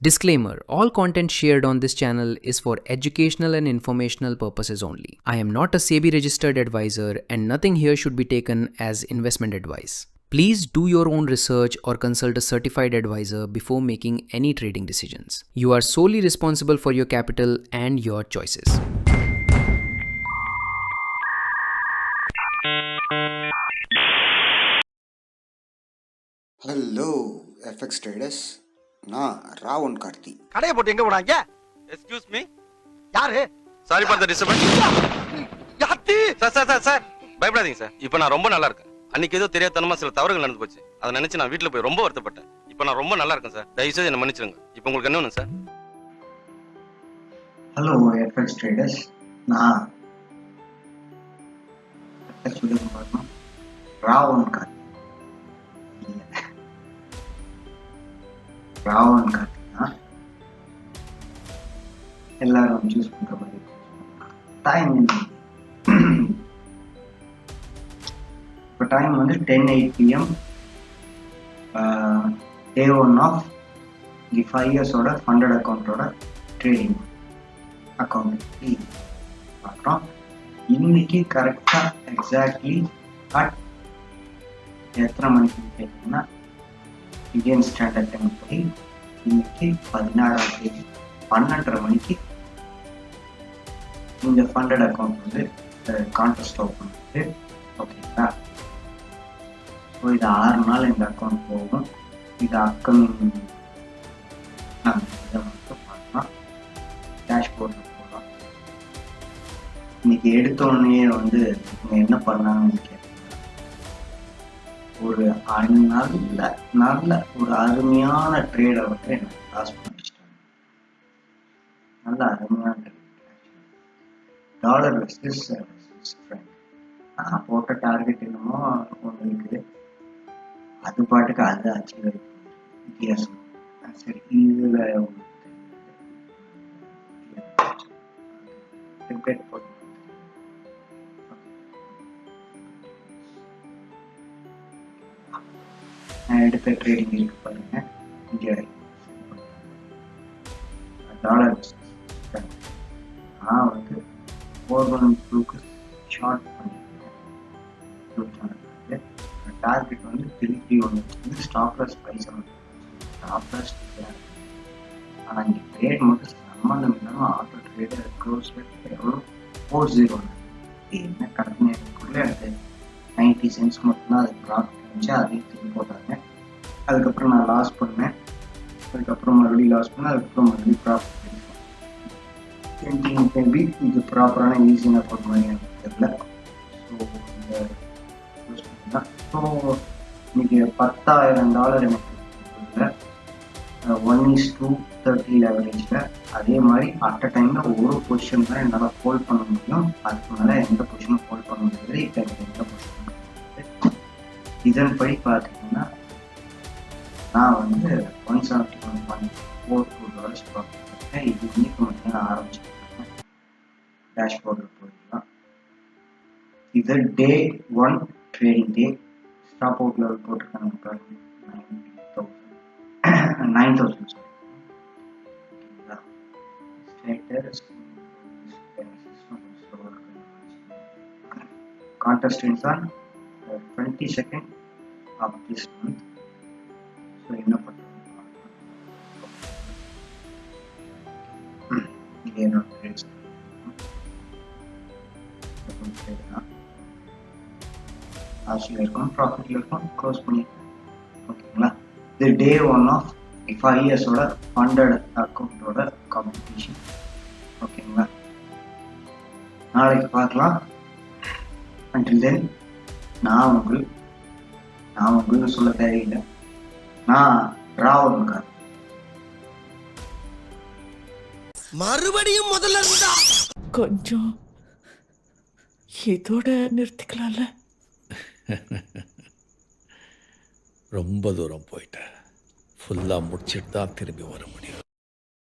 Disclaimer: all content shared on this channel is for educational and informational purposes only. I am not a SEBI registered advisor and nothing here should be taken as investment advice. Please do your own research or consult a certified advisor before making any trading decisions. You are solely responsible for your capital and your choices. Hello FX traders, நான் ராவன் கார்த்தி. கடையை போட்டு எங்க போனாங்க? Excuse me. யாரு? Sorry for the disturbance. யாத்தி? Sir பயப்படாதீங்க sir. இப்போ நான் ரொம்ப நல்லா இருக்கேன். அன்னைக்கு ஏதோ தெரியாதனமா சில தவறுகள் நடந்து போச்சு. அதை நினைச்சு நான் வீட்டுல போய் ரொம்ப வருத்தப்பட்டேன். இப்போ நான் ரொம்ப நல்லா இருக்கேன் சார். தயவு செய்து என்ன மன்னிச்சிடுங்க. இப்போ உங்களுக்கு என்ன வேணும் சார்? ஹலோ எஃப்எக்ஸ் ட்ரேடர்ஸ், நான் ராவன் கார்த்தி. ராவன் கார்த்தி தான் எல்லாரும் சூஸ் பண்ற மாதிரி. டைம் இப்போ டைம் வந்து 10:08 PM, day 1 ஆஃப் தி 5 இயர்ஸோட ஃபண்டட் அக்கௌண்ட்டோட ட்ரேடிங் அக்கௌண்ட் பார்க்குறோம். இன்னைக்கு கரெக்டாக எக்ஸாக்ட்லி அட் எத்தனை மணிக்கு கேட்டீங்கன்னா, இந்தியன் ஸ்டாண்டர்ட் டைம் படி இன்னைக்கு 16ஆம் தேதி 12:30 மணிக்கு இந்த ஃபண்டட் அக்கௌண்ட் வந்து கான்டெஸ்ட் ஓப்பன் பண்ணுது. ஓகேங்களா? ஸோ இது 6 நாள் இந்த அக்கௌண்ட் போகும். இது அப்கமிங் இதை மட்டும் பார்க்கலாம். டேஷ்போர்டில் போகலாம். இன்னைக்கு எடுத்தோடனே வந்து இவங்க என்ன பண்ணாங்கன்னு கேட்டீங்கன்னா, ஒரு நல்ல ஒரு அருமையான ட்ரேடை வந்து எனக்கு பாஸ் பண்ணிச்சிட்டாங்க. நல்ல அருமையான ட்ரேட். Dollar versus Frank. நான் போட்ட டார்கெட் என்னமோ ஒன்று இருக்குது, அது பாட்டுக்கு அது அச்சீவ் ஆகி வித்தியாசம். சரி, இதில் போட்டு நான் எடுத்த ட்ரேடிங் இருக்கு பாருங்க. இங்கே டாலர் நான் வந்து 412க்கு ஷார்ட் பண்ணியிருக்கேன். டார்கெட் வந்து 331 வந்து ஸ்டாப்லஸ் 570. ஸ்டாப்லஸ் ஆனால் இங்கே ட்ரேட் மட்டும் சம்மந்தம் இல்லாமல் ஆட்டோ ட்ரேடு க்ளோஸ் எவ்வளோ 409. என்ன கம்பெனி அதுக்குள்ளே எனக்கு 90 cents மட்டும்தான் அதுக்கு ப்ராஃபிட் இருந்துச்சு. அதையும் திரும்பி போட்டாங்க. அதுக்கப்புறம் நான் லாஸ் பண்ணேன். அதுக்கப்புறம் மறுபடியும் லாஸ் பண்ணேன். அதுக்கப்புறம் மறுபடியும் ப்ராஃபிட் கிடைக்கும். மேபி இது ப்ராப்பரான ஈஸியான அக்கௌண்ட் மாதிரி எனக்கு தெரியல. ஸோ இந்த தான். ஸோ இன்னைக்கு $10,000 எனக்கு இல்லை. 1:30 லெவரேஜில். அதே மாதிரி அட் அ டைமில் ஒரு பொசிஷன் தான் என்னால் ஹோல்ட் பண்ண முடியும். அதுக்கு மேலே எந்த பொசிஷனும் ஹோல்ட் பண்ண முடியாது. இப்போ எனக்கு எந்த பொசிஷனும் இதன்படி பார்த்தீங்கன்னா, நான் வந்து $171.42 ப்ராஃபிட் பண்ணேன். இது இன்னைக்கு மட்டும் நான் ஆரம்பிச்சிருக்கேன். டேஷ்போர்டில் போயிடலாம். இது day 1 trading day. Stop out level போட்டிருக்காங்க பாருங்க, 9,000 sorry. Contest ends on 22nd of this month. So என்ன பண்ணுறது, இது என்னோட ட்ரேட்ஸ் லாஸ்டில் இருக்கும், ப்ராஃபிட்டில் இருக்கும், க்ளோஸ் பண்ணியிருக்கேன். ஓகேங்களா? இது டே 1 ஆஃப் 5 இயர்ஸோட ஃபண்டட் அக்கௌண்ட்டோட காம்படிஷன். ஓகேங்களா? நாளைக்கு பார்க்கலாம். அண்டில் தென் நான் உங்களுக்கு சொல்ல தேவையில்லை. நான் ராவன் கார்த்தி. மறுபடியும் முதல்ல இருந்தா கொஞ்சம் இதோட நிறுத்திக்கலாம்ல. ரொம்ப தூரம் போயிட்டேன். ஃபுல்லாக முடிச்சுட்டு தான் திரும்பி வர முடியும்.